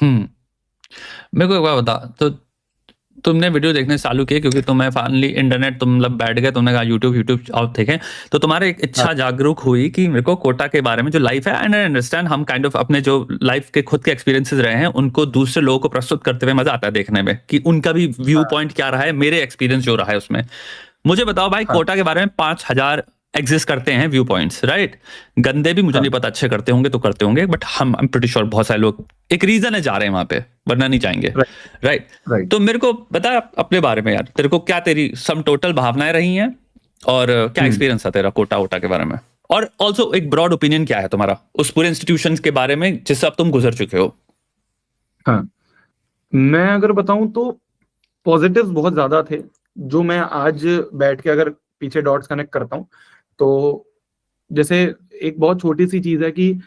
मेरे को एक बात बता, तो तुमने वीडियो देखने चालू किए क्योंकि तुम्हें फाइनली इंटरनेट, तुम मतलब बैठ गए, तुमने कहा यूट्यूब और देखें, तो तुम्हारे एक इच्छा जागरूक हुई कि मेरे को कोटा के बारे में जो लाइफ है, एंड आई अंडरस्टैंड, हम काइंड ऑफ अपने जो लाइफ के खुद के एक्सपीरियंसेस रहे हैं उनको दूसरे लोगों को प्रस्तुत करते हुए मजा आता है देखने में कि उनका भी व्यू पॉइंट क्या रहा है, मेरे एक्सपीरियंस जो रहा है उसमें। मुझे बताओ भाई, कोटा के बारे में 5,000 एग्जिस्ट करते हैं व्यू पॉइंट्स, राइट? गंदे भी, मुझे नहीं पता, अच्छे करते होंगे तो करते होंगे, बट हम आई एम प्रीटी श्योर बहुत सारे लोग एक रीजन है जा रहे हैं वहां पे, वरना नहीं जाएंगे, राइट? तो मेरे को बता अपने बारे में यार, तेरे को क्या, तेरी सम टोटल भावनाएं रही हैं और क्या एक्सपीरियंस था तेरा कोटा वोटा के बारे में, और ऑल्सो एक ब्रॉड ओपिनियन क्या है तुम्हारा उस पूरे इंस्टीट्यूशन के बारे में जिससे अब तुम गुजर चुके हो? हाँ, मैं अगर बताऊं तो पॉजिटिव्स बहुत ज्यादा थे, जो मैं आज बैठ के अगर पीछे डॉट्स कनेक्ट करता हूं तो जैसे एक बहुत छोटी सी चीज है कि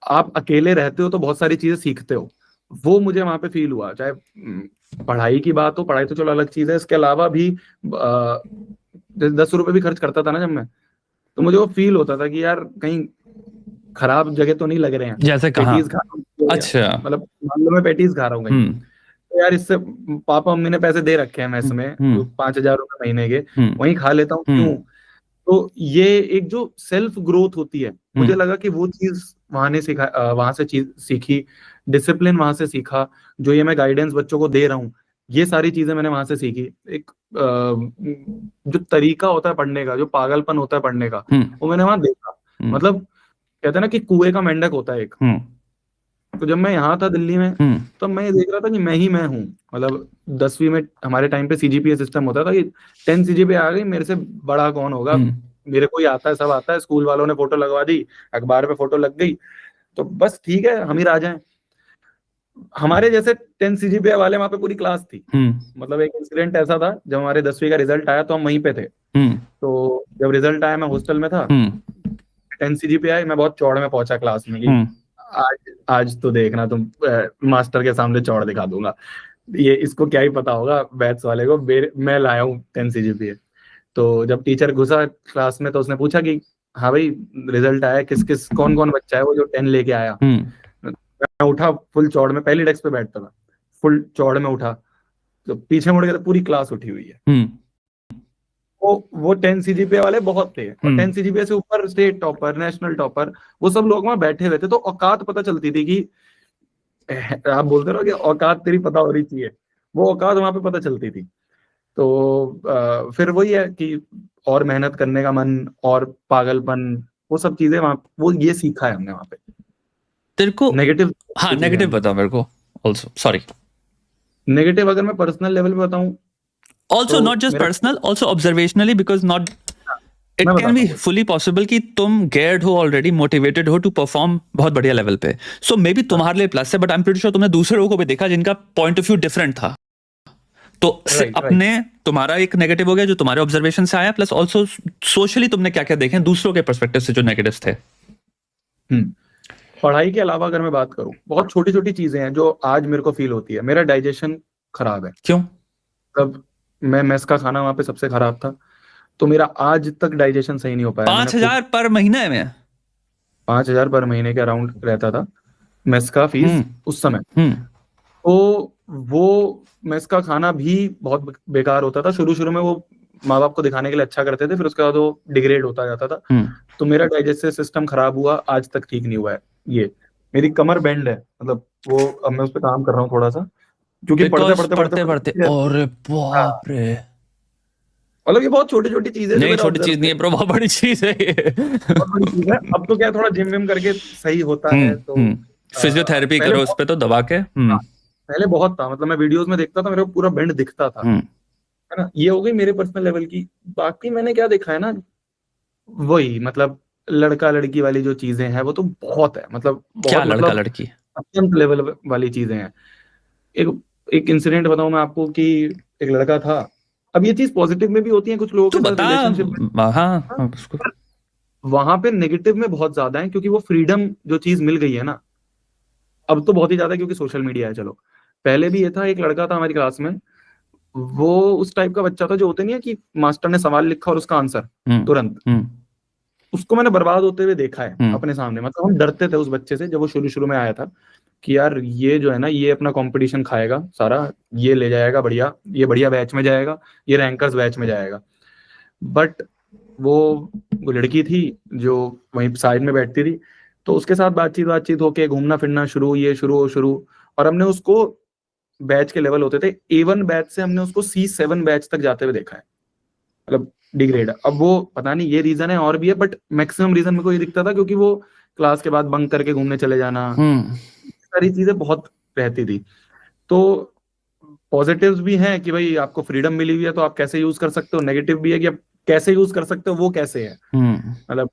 आप अकेले रहते हो तो बहुत सारी चीजें सीखते हो, वो मुझे वहां पे फील हुआ। चाहे पढ़ाई की बात हो, पढ़ाई तो चलो अलग चीज है, इसके अलावा भी 10 रुपए भी खर्च करता था ना जब मैं, तो मुझे वो फील होता था कि यार कहीं खराब जगह तो नहीं लग रहे हैं, जैसे कहाँ? पेटीज खा रहा हूँ, अच्छा, मतलब मान लो मैं पेटीज खा रहा हूँ कहीं, तो यार इससे पापा मम्मी ने पैसे दे रखे हैं मेस में 5,000 रुपए महीने के, वहीं खा लेता हूँ, क्यों? तो ये एक जो सेल्फ ग्रोथ होती है, मुझे लगा कि वो चीज वहां से चीज सीखी, डिसिप्लिन वहां से सीखा, जो ये मैं गाइडेंस बच्चों को दे रहा हूँ, ये सारी चीजें मैंने वहां से सीखी। एक जो तरीका होता है पढ़ने का, जो पागलपन होता है पढ़ने का, वो मैंने वहां देखा। मतलब कहते हैं ना कि कुएं का मेंढक होता है एक, तो जब मैं यहाँ था दिल्ली में, तो मैं ये देख रहा था कि मैं ही मैं हूँ। मतलब 10वीं में हमारे टाइम पे सीजीपीए सिस्टम होता था कि 10 सीजीपीए आ गई, मेरे से बड़ा कौन होगा, मेरे को ही आता है, सब आता है, स्कूल वालों ने फोटो लगवा दी, अखबार पे फोटो लग गई, तो बस ठीक है, हम ही राजा हैं। हमारे जैसे 10 सीजीपीए वाले वहां पे पूरी क्लास थी। मतलब एक इंसिडेंट ऐसा था, जब हमारे 10वीं का रिजल्ट आया तो हम वहीं पे थे। तो जब रिजल्ट आया, मैं हॉस्टल में था, 10 सीजीपीए आई, मैं बहुत चौड़ में पहुंचा क्लास में कि आज आज तो देखना तुम, मास्टर के सामने चौड़ दिखा दूंगा। ये इसको क्या ही पता होगा बैथ्स वाले को, मैं लाया हूँ 10 सीजीपीए। तो जब टीचर घुसा क्लास में तो उसने पूछा कि हाँ भाई, रिजल्ट आया, किस किस कौन कौन बच्चा है वो जो 10 लेके आया। मैं उठा, फुल चौड़ में, पहली डेस्क पे बैठता था, फुल चौड़ में उठा, तो पीछे मुड़ के तो पूरी क्लास उठी हुई है। वो 10 सीजीपीए वाले बहुत थे, और 10 सीजीपीए से ऊपर स्टेट टॉपर, नेशनल टॉपर, वो सब लोग वहां बैठे हुए थे। तो औकात पता चलती थी कि आप बोलते रहो कि औकात तेरी पता हो रही चाहिए, वो औकात वहां पे पता चलती थी। तो फिर वही है कि और मेहनत करने का मन और पागलपन, वो सब चीजें वहां, वो ये सीखा है हमने वहां पे। तेरे को नेगेटिव, हाँ, नेगेटिव बताओ मेरे को ऑल्सो, सॉरी। नेगेटिव अगर मैं पर्सनल लेवल पे बताऊं, also not just personal, also observationally, because not it can be fully possible कि तुम गेयर्ड हो ऑलरेडी, मोटिवेटेड हो टू परफॉर्म बहुत बढ़िया लेवल पे, सो मे बी तुम्हारे लिए प्लस है, but I am pretty sure तुमने दूसरे लोगों को भी देखा जिनका पॉइंट ऑफ व्यू डिफरेंट था। तो अपने तुम्हारा एक नेगेटिव हो गया जो तुम्हारे ऑब्जर्वेशन से आया, प्लस ऑल्सो सोशली तुमने क्या क्या देखे दूसरों के पर्सपेक्टिव से जो नेगेटिव्स थे। पढ़ाई के अलावा अगर मैं बात करूं, बहुत छोटी छोटी चीजें हैं जो आज मेरे को फील होती है। मेरा डाइजेशन खराब है। क्यों? तब मैं मेस का खाना वहां पे सबसे खराब था, तो मेरा आज तक डाइजेशन सही नहीं हो पाया। 5,000 पर महीने में? 5,000 पर महीने के अराउंड रहता था मेस का फीस उस समय। तो वो मेस का खाना भी बहुत बेकार होता था। शुरू शुरू में वो माँ बाप को दिखाने के लिए अच्छा करते थे, फिर उसके बाद वो डिग्रेड होता जाता था। तो मेरा डाइजेस्टिव सिस्टम खराब हुआ, आज तक ठीक नहीं हुआ है। ये मेरी कमर बेंड है, मतलब वो अब मैं उस पर काम कर रहा हूँ थोड़ा सा, क्योंकि पढ़ते और बाप रे, मतलब ये बहुत छोटी छोटी चीजें नहीं, छोटी चीज नहीं है ब्रो, बहुत बड़ी चीज है ये। बहुत बड़ी चीज है। अब तो क्या थोड़ा जिम विम करके सही होता है, तो फिजियोथेरेपी करो उस पे तो दबा के। पहले बहुत था, मतलब मैं वीडियोस में देखता था, मेरे को पूरा बेंड दिखता था, है ना। ये हो गई मेरे पर्सनल लेवल की। बाकी मैंने क्या देखा है ना, वही मतलब लड़का लड़की वाली जो चीजें हैं वो तो बहुत है, मतलब क्या बहुत, लड़का मतलब लड़की? अत्यंत लेवल वाली चीजें हैं। एक एक इंसिडेंट बताऊं मैं आपको कि एक लड़का था। अब ये चीज पॉजिटिव में भी होती है कुछ लोगों तू के साथ बता। रिलेशनशिप, हाँ, उसको वहां पे नेगेटिव में बहुत ज्यादा है, क्योंकि वो फ्रीडम जो चीज मिल गई है ना, अब तो बहुत ही ज्यादा, क्योंकि सोशल मीडिया है। चलो, पहले भी ये था, एक लड़का था हमारी क्लास में, वो उस टाइप का बच्चा था जो होते नहीं है कि मास्टर ने सवाल लिखा और उसका आंसर तुरंत, उसको मैंने बर्बाद होते हुए देखा है अपने सामने। मतलब हम डरते थे उस बच्चे से जब वो शुरू शुरू में आया था, कि यार ये जो है ना, ये अपना कंपटीशन खाएगा सारा, ये ले जाएगा बढ़िया, ये बढ़िया बैच में जाएगा, ये रैंकर्स बैच में जाएगा। बट वो लड़की थी जो वहीं साइड में बैठती थी, तो उसके साथ बातचीत होके घूमना फिरना शुरू, और हमने उसको, बैच के लेवल होते थे A1 बैच से हमने उसको C7 बैच तक जाते हुए देखा है, मतलब डिग्रेड। अब वो पता नहीं ये रीजन है और भी है, बट मैक्सिमम रीजन मेरे को ये दिखता था क्योंकि वो क्लास के बाद बंक करके घूमने चले जाना, सारी चीजें बहुत रहती थी। तो पॉजिटिव्स भी हैं कि भाई आपको फ्रीडम मिली हुई है तो आप कैसे यूज कर सकते हो, नेगेटिव भी है कि आप कैसे यूज कर सकते हो, वो कैसे है। मतलब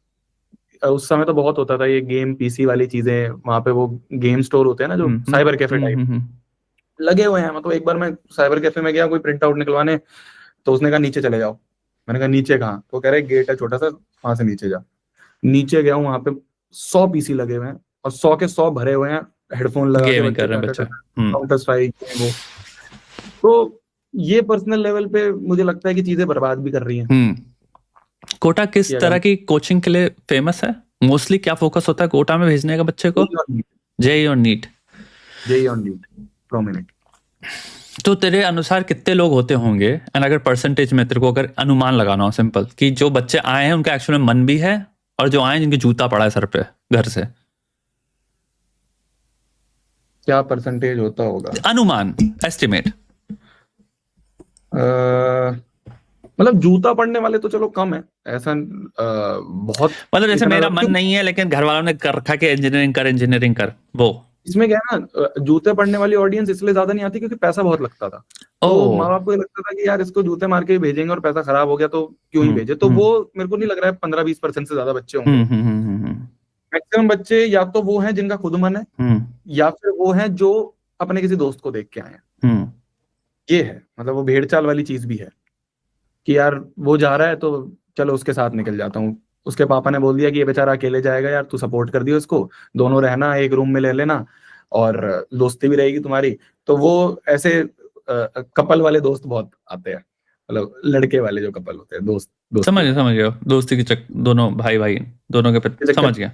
उस समय तो बहुत होता था ये गेम पीसी वाली चीजें, वहां पे वो गेम स्टोर होते हैं ना जो साइबर कैफे टाइप लगे हुए हैं। मतलब एक बार मैं साइबर कैफे में गया कोई प्रिंट आउट निकलवाने, तो उसने कहा नीचे चले जाओ। मैंने कहा नीचे कहाँ? तो कह रहे गेट है छोटा सा, वहां से नीचे जा। नीचे गया हूँ, वहां पे 100 पीसी लगे हुए हैं और 100 के 100 भरे हुए हैं, हेडफोन लगा के गेमिंग कर रहे हैं बच्चे। काउंटर स्ट्राइक वो। तो ये पर्सनल लेवल पे मुझे लगता है कि चीजें बर्बाद भी कर रही हैं। कोटा किस तरह की कोचिंग के लिए फेमस है? मोस्टली क्या फोकस होता है कोटा में भेजने का बच्चे को? जेईई और नीट प्रोमिनेंट। तो तेरे अनुसार कितने लोग होते होंगे, एंड अगर परसेंटेज में तेरे को अगर अनुमान लगाना हो सिंपल, कि जो बच्चे आए हैं उनका एक्चुअल में मन भी है, और जो आए जिनके जूता पड़ा है सर पे घर से, क्या परसेंटेज होता होगा? अनुमान, एस्टिमेट। मतलब जूता पड़ने वाले तो चलो कम है, ऐसा बहुत, मतलब जैसे मेरा मन नहीं है लेकिन घर वालों ने कर रखा कि इंजीनियरिंग कर, वो इसमें क्या है ना, जूते पड़ने वाली ऑडियंस इसलिए ज्यादा नहीं आती क्योंकि पैसा बहुत लगता था। तो माँ बाप को ये लगता था कि यार इसको जूते मार के ही भेजेंगे और पैसा खराब हो गया तो क्यों ही भेजे। तो वो मेरे को नहीं लग रहा है 15-20% से ज्यादा बच्चे होंगे। मैक्सिमम बच्चे या तो वो हैं जिनका खुद मन है, या फिर वो हैं जो अपने किसी दोस्त को देख के आए हैं। ये है, मतलब वो भेड़ चाल वाली चीज भी है कि यार वो जा रहा है तो चलो उसके साथ निकल जाता हूँ। उसके पापा ने बोल दिया कि ये बेचारा अकेले जाएगा यार, तू सपोर्ट कर दियो इसको, दोनों रहना एक रूम में ले लेना और दोस्ती भी रहेगी तुम्हारी। तो वो ऐसे कपल वाले दोस्त बहुत आते हैं, मतलब लड़के वाले जो कपल होते हैं, दोस्त समझ गया दोस्ती की दोनों भाई दोनों के समझ गया।